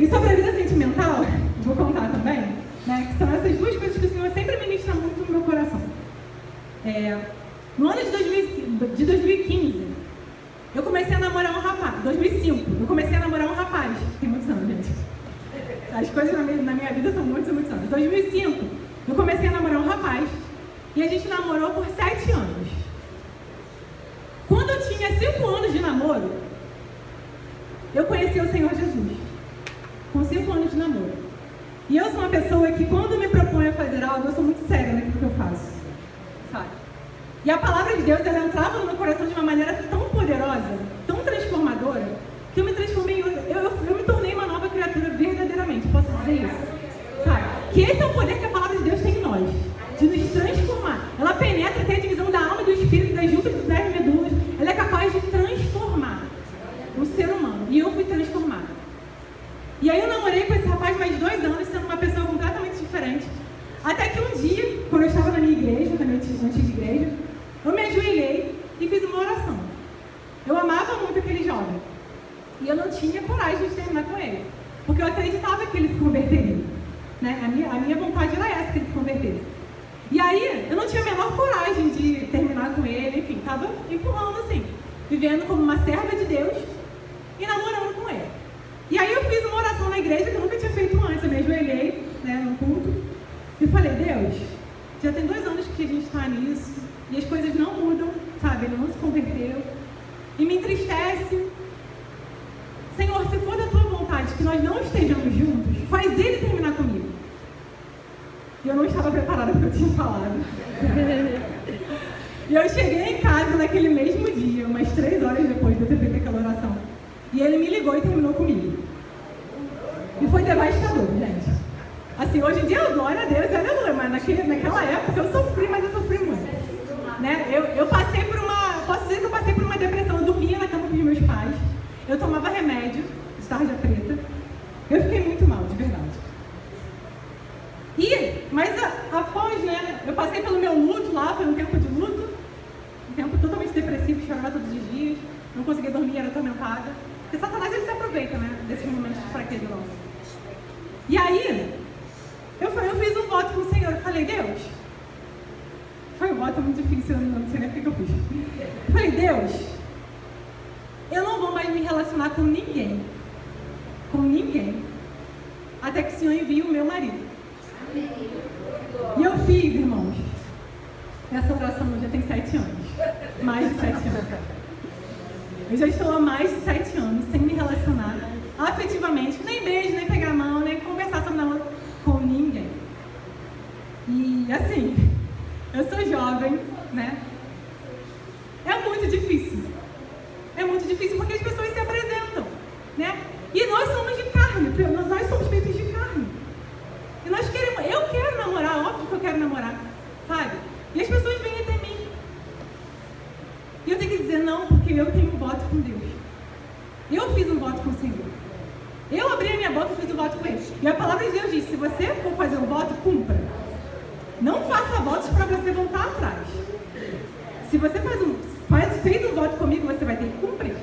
E sobre a vida sentimental, vou contar também, né, que são essas duas coisas que o Senhor sempre ministra muito no meu coração. No ano de 2015, eu comecei a namorar um rapaz. 2005, eu comecei a namorar um rapaz. Tem muitos anos, gente. As coisas na minha vida são muitos anos. 2005, eu comecei a namorar um rapaz. E a gente namorou por 7 anos. Quando eu tinha 5 anos de namoro, eu conheci o Senhor Jesus. Com 5 anos de namoro. E eu sou uma pessoa que, quando me proponho a fazer algo, eu sou muito séria naquilo que eu faço. Sabe? E a palavra de Deus, ela entrava no meu coração de uma maneira tão poderosa, tão transformadora, que eu me transformei, eu me tornei uma nova criatura verdadeiramente. Posso dizer isso? Sabe? Que esse é o poder que a palavra de Deus tem em nós, de nos transformar. Ela penetra até a divisão da alma e do espírito, das juntas dos 10 medulas. Ela é capaz de transformar o ser humano. E eu fui transformada. E aí eu namorei com esse rapaz mais 2 anos, sendo uma pessoa completamente diferente. Até que um dia, quando eu estava na minha igreja, na minha antiga igreja, eu me ajoelhei e fiz uma oração. Eu amava muito aquele jovem. E eu não tinha coragem de terminar com ele. Porque eu acreditava que ele se converteria. Né? A minha vontade era essa, que ele se convertesse. E aí, eu não tinha a menor coragem de terminar com ele. Enfim, estava empurrando assim. Vivendo como uma serva de Deus e namorando com ele. E aí eu fiz uma oração na igreja que eu nunca tinha feito antes. Eu me ajoelhei, né, no culto. E falei, Deus, já tem 2 anos que a gente está nisso. E as coisas não mudam, sabe? Ele não se converteu. E me entristece. Senhor, se for da tua vontade que nós não estejamos juntos, faz ele terminar comigo. E eu não estava preparada porque eu tinha falado. E eu cheguei em casa naquele mesmo dia, umas 3 horas depois de eu ter feito aquela oração. E ele me ligou e terminou comigo. E foi devastador, gente. Assim, hoje em dia, glória a Deus, aleluia. Mas naquela época eu sofri, mas eu sofri muito. Né? Eu passei por posso dizer que eu passei por uma depressão. Eu dormia na cama dos meus pais, eu tomava remédio de tarja preta, eu fiquei muito mal, de verdade. Mas após, né, eu passei pelo meu luto lá, foi um tempo de luto, um tempo totalmente depressivo, chorava todos os dias, não conseguia dormir, era atormentada, porque Satanás ele se aproveita, né, desses momentos de fraqueza nossa. E aí, eu fiz um voto com o Senhor, eu falei, Deus, foi um voto muito difícil, eu não sei nem o que eu fiz. Eu falei, Deus, eu não vou mais me relacionar com ninguém, até que o Senhor envie o meu marido. E eu fiz, irmãos, essa oração já tem 7 anos, mais de 7 anos. Eu já estou há mais de 7 anos sem me relacionar afetivamente, nem beijo, nem pegar a mão, nem conversar sobre namoro com ninguém. E assim, eu sou jovem, né? É muito difícil. É muito difícil porque as pessoas se apresentam, né? E nós somos de carne, nós somos feitos de carne. E nós queremos, eu quero namorar, óbvio que eu quero namorar, sabe? E as pessoas vêm até mim. E eu tenho que dizer não, porque eu tenho um voto com Deus. Eu fiz um voto com o Senhor. Eu abri a minha boca e fiz um voto com Ele. E a palavra de Deus diz, se você for fazer um voto, cumpra. Não faça votos para você voltar atrás. Se você fez um voto comigo, você vai ter que cumprir.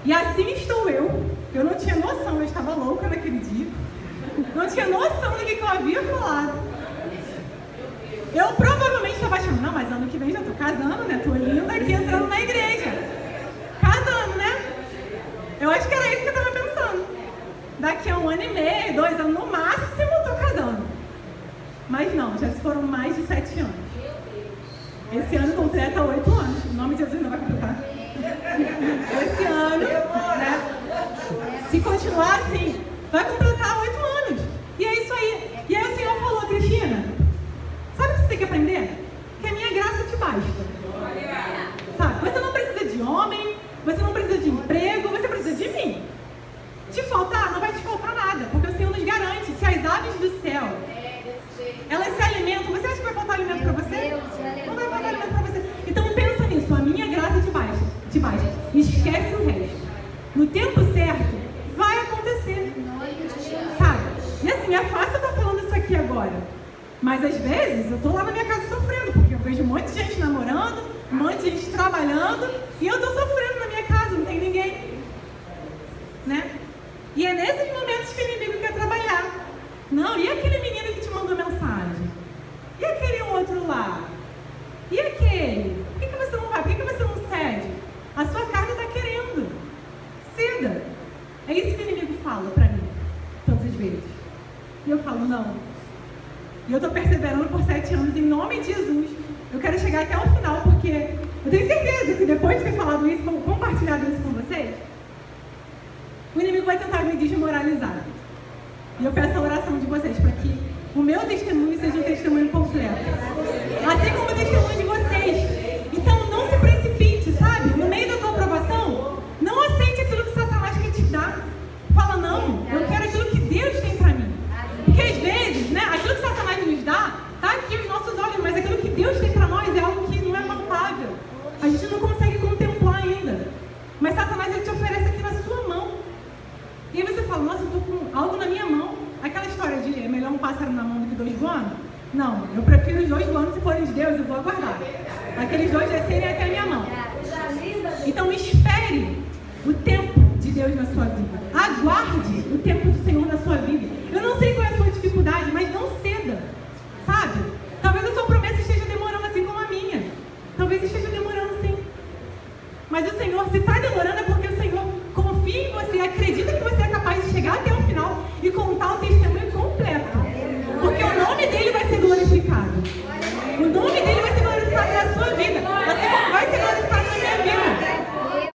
E assim estou eu. Eu não tinha noção, eu estava louca naquele dia. Não tinha noção do que eu havia falado. Eu provavelmente estava achando, não, mas ano que vem já estou casando, né? Estou linda aqui entrando na igreja. Casando, né? Eu acho que era isso que eu estava pensando. Daqui a 1 ano e meio, 2 anos no máximo, estou casando. Mas não, já se foram mais de 7 anos. Esse ano completa 8 anos. O nome de Jesus não vai completar. Esse ano, né? Se continuar assim, vai completar 8 anos. E é isso aí. E aí o Senhor falou, Cristina, sabe o que você tem que aprender? Que a minha graça te basta. Sabe? Você não precisa de homem, você não precisa de emprego, você precisa de mim. Te faltar, não vai te faltar nada, porque o Senhor nos garante, se as aves do céu, elas se alimentam, você acha que vai faltar alimento para você? Não vai faltar alimento para você. Então pensa nisso, a minha graça te basta. Esquece o resto. No tempo certo, vai acontecer. Sabe? E assim, é fácil eu estar falando isso aqui agora. Mas às vezes eu estou lá na minha casa sofrendo, porque eu vejo um monte de gente namorando, um monte de gente trabalhando, e eu estou sofrendo na minha casa, não tem ninguém. Né? E é nesses momentos Não, e aquele menino que te mandou mensagem? E aquele outro lá? E aquele? Por que você não vai? Por que você não cede? A sua carne está querendo. Ceda. É isso que o inimigo fala para mim, todas as vezes. E eu falo, não. E eu estou perseverando por 7 anos, em nome de Jesus. Eu quero chegar até o final, porque eu tenho certeza que depois de ter falado isso, compartilhado isso com vocês, o inimigo vai tentar me desmoralizar. E eu peço a oração de vocês para que o meu testemunho seja um testemunho completo. Assim como o testemunho de vocês. Então não se precipite, sabe? No meio da tua aprovação, não aceite aquilo que Satanás quer te dar. Fala, não, eu quero aquilo que Deus tem para mim. Porque às vezes, né, aquilo que Satanás nos dá, está aqui aos nossos olhos, mas aquilo que Deus tem para nós é algo que não é palpável. A gente não consegue contemplar ainda. Mas Satanás, ele te oferece aqui na sua mão. E aí você fala, nossa, eu estou com algo na minha mão. Aquela história de é melhor um pássaro na mão do que 2 voando? Não, eu prefiro os 2 voando, se forem de Deus, eu vou aguardar. Aqueles 2 descerem até a minha mão. Então espere o tempo de Deus na sua vida. Aguarde o tempo do Senhor na sua vida. Eu não sei qual é a sua dificuldade, mas não ceda. Sabe? Talvez a sua promessa esteja demorando assim como a minha. Talvez esteja demorando sim. Mas o Senhor, se está demorando, é porque o Senhor confia em você, acredita que você é capaz de chegar até o final e contar o testemunho